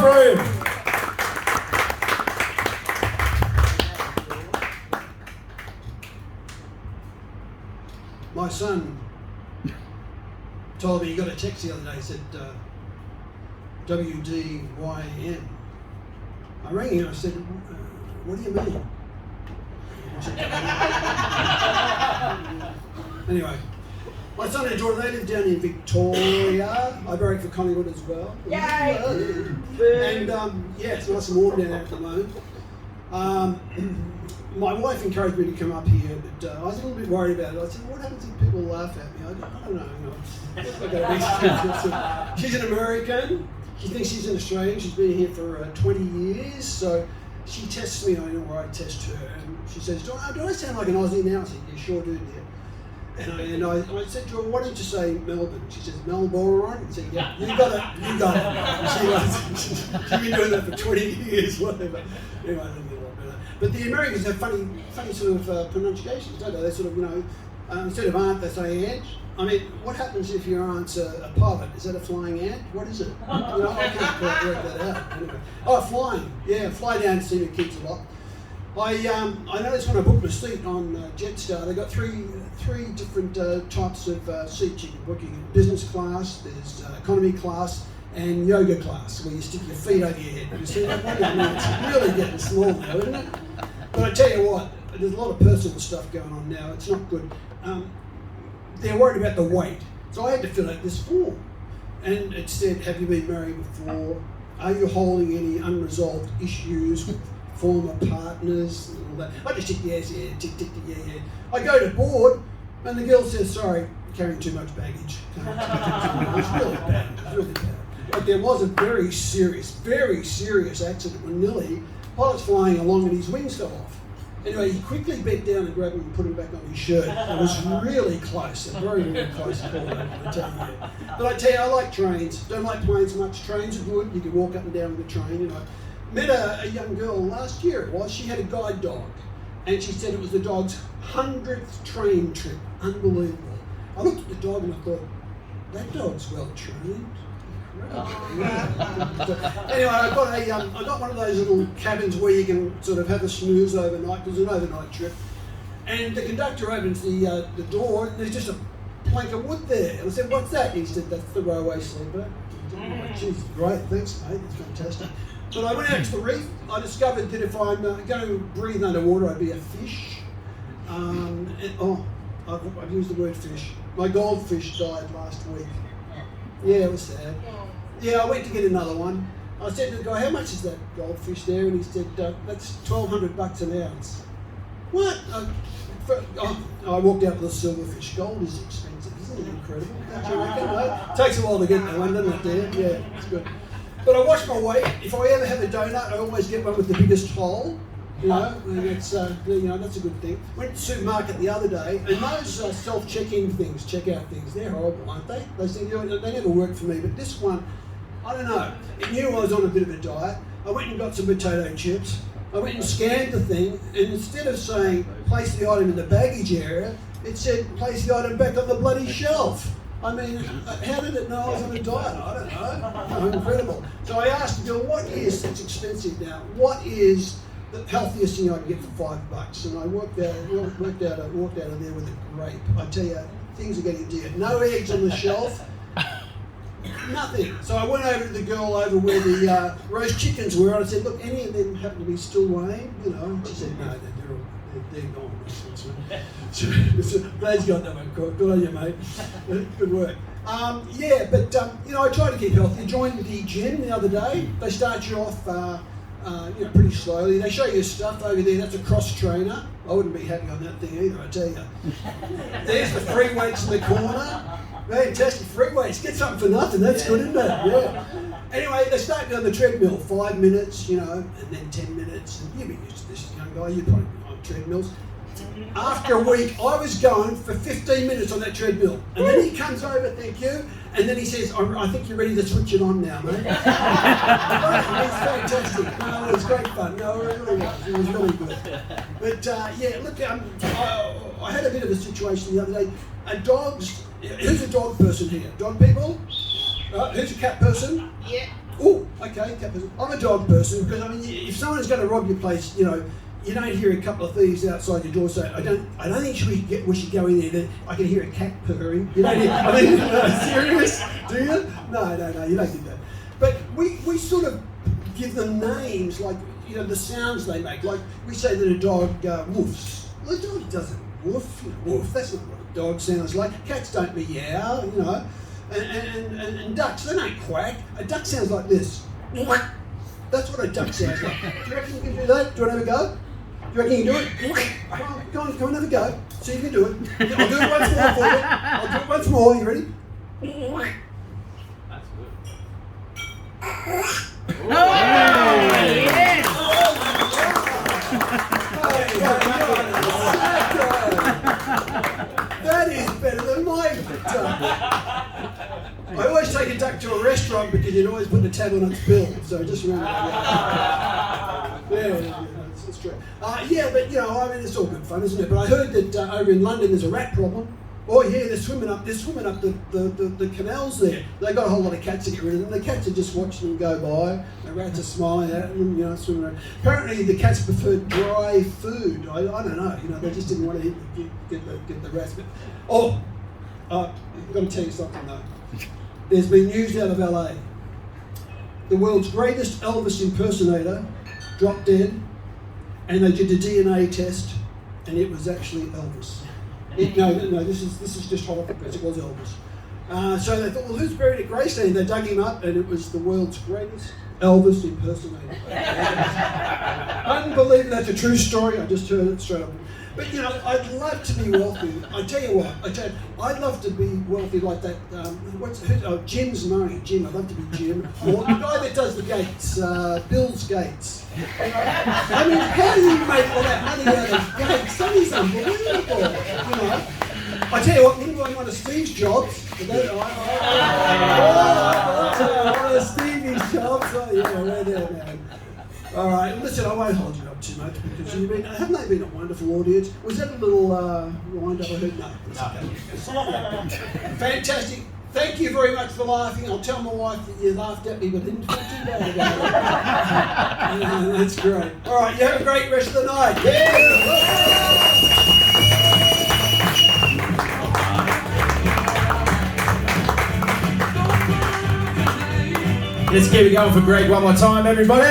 Frame. My son told me he got a text the other day, said WDYN. I rang him and I said, what do you mean? Anyway, my son and daughter, they live down in Victoria. I barrack for Collingwood as well. Yay! And it's nice and warm down there at the moment. My wife encouraged me to come up here, but I was a little bit worried about it. I said, what happens if people laugh at me? I don't know. She's an American. She thinks she's an Australian. She's been here for 20 years. So she tests me, I know where I test her. And she says, do I sound like an Aussie now? I said, you sure do, dear. And I said to her, why don't you say Melbourne? She says, Melbourne? I said, yeah, you got it. She's been doing that for 20 years, whatever. Anyway, I don't get a lot better. But the Americans have funny sort of pronunciations, don't they? They sort of, instead of aunt, they say aunt. I mean, what happens if your aunt's a pilot? Is that a flying ant? What is it? I can't quite work that out. Anyway. Oh, flying. Yeah, fly down to see the kids a lot. I noticed when I booked my seat on Jetstar, they got three different types of seats you can book. You get business class, there's economy class, and yoga class, where you stick your feet over your head. You see that one? I mean, it's really getting small now, isn't it? But I tell you what, there's a lot of personal stuff going on now. It's not good. They're worried about the weight. So I had to fill out this form. And it said, have you been married before? Are you holding any unresolved issues with former partners and all that? I just tick yes, yeah, tick, yeah. I go to board and the girl says, sorry, you're carrying too much baggage. It's really bad. It's really bad. But there was a very serious accident when pilot's flying along and his wings fell off. Anyway, he quickly bent down and grabbed him and put him back on his shirt. It was really close, a very, very close call, I tell you. But I tell you, I like trains. Don't like planes much. Trains are good. You can walk up and down with the train. Met a young girl last year. She had a guide dog, and she said it was the dog's 100th train trip. Unbelievable. I looked at the dog and I thought, that dog's well trained. Anyway, I got one of those little cabins where you can sort of have a snooze overnight, because it's an overnight trip. And the conductor opens the door, and there's just a plank of wood there. And I said, what's that? He said, that's the railway sleeper. Geez, great, thanks, mate. It's fantastic. But I went out to the reef. I discovered that if I'm going to breathe underwater, I'd be a fish. I've used the word fish. My goldfish died last week. Yeah, it was sad. Yeah, I went to get another one. I said to the guy, how much is that goldfish there? And he said, that's $1,200 an ounce. What? I walked out with a silverfish. Gold is expensive, isn't it incredible? Don't you reckon? It takes a while to get that one, doesn't it, dear? Yeah, it's good. But I watch my weight. If I ever have a donut, I always get one with the biggest hole. And it's that's a good thing. Went to the supermarket the other day, and those self-checking things, checkout things, they're horrible, aren't they? They never worked for me, but this one, I don't know. It knew I was on a bit of a diet. I went and got some potato chips. I went and scanned the thing, and instead of saying place the item in the baggage area, it said place the item back on the bloody shelf. I mean, how did it know I was on a diet? I don't know. Incredible. So I asked the girl, it's expensive now, what is the healthiest thing I can get for $5? And I walked out of there with a grape. I tell you, things are getting dear. No eggs on the shelf. Nothing. So I went over to the girl over where the roast chickens were, and I said, look, any of them happen to be still weighing? She said, no, they're gone. So glad you got that one, Good on you, mate. Good work. I try to keep healthy. I joined the gym the other day. They start you off pretty slowly. They show you stuff over there. That's a cross trainer. I wouldn't be happy on that thing either, I tell you. There's the free weights in the corner. Fantastic free weights. Get something for nothing. That's good, isn't it? Yeah. Anyway, they start me on the treadmill. 5 minutes, and then 10 minutes. And you've been used to this, young guy. You're probably on treadmills. After a week, I was going for 15 minutes on that treadmill. And then he comes over, thank you, and then he says, I think you're ready to switch it on now, mate. It's fantastic. No, it was great fun. No, it really was. It was really good. But, look, I had a bit of a situation the other day. Who's a dog person here? Dog people? Who's a cat person? Yeah. Oh, Okay, cat person. I'm a dog person because I mean, if someone's going to rob your place, you know, you don't hear a couple of thieves outside your door say, I don't think we should go in there. Then I can hear a cat purring. You don't hear, I mean, serious? Do you? No, you don't do that. But we sort of give them names, like, you know, the sounds they make. Like, we say that a dog woofs. Well, a dog doesn't woof. You know, woof, that's not what a dog sounds like. Cats don't meow, you know. And ducks, they don't quack. A duck sounds like this. That's what a duck sounds like. Do you reckon you can do that? Do you want to have a go? Do you reckon you can do it? Come on, have a go. See if you can do it. I'll do it once more for you. I'll do it once more. You ready? That's good. Oh, yes! That is better than my duck. I always take a duck to a restaurant because you'd always put the tab on its bill. So just remember that. Yeah, that's true. Yeah, but you know, I mean, it's all good fun, isn't it? But I heard that over in London there's a rat problem. Oh yeah, they're swimming up the canals there. They've got a whole lot of cats to get rid of them. The cats are just watching them go by. The rats are smiling at them, you know, swimming around. Apparently the cats prefer dry food. I don't know, you know, they just didn't want to get the rats. But, I've got to tell you something though. There's been news out of LA. The world's greatest Elvis impersonator dropped dead, and they did a DNA test, and it was actually Elvis. No, this is just hot off the press. It was Elvis. So they thought, well, who's buried at Graceland? They dug him up, and it was the world's greatest Elvis impersonator. Unbelievable. That's a true story. I just heard it straight up. But you know, I'd love to be wealthy. I tell you what, I'd love to be wealthy like that. Jim's Murray. Jim, I'd love to be Jim. Or the guy that does the gates, Bill's Gates. I mean, how do you make all that money out of gates? That is unbelievable. You know, I tell you what, wouldn't want one of Steve's jobs. One of Stevie's jobs. Oh yeah, we're there, man. All right, listen, I won't hold you up too much because haven't they been a wonderful audience? Was that a little wind up I heard? No, it's okay. Fantastic. Thank you very much for laughing. I'll tell my wife that you laughed at me, but didn't feel too bad about it. That's great. All right, you have a great rest of the night. Yeah. Let's keep it going for Greg one more time, everybody.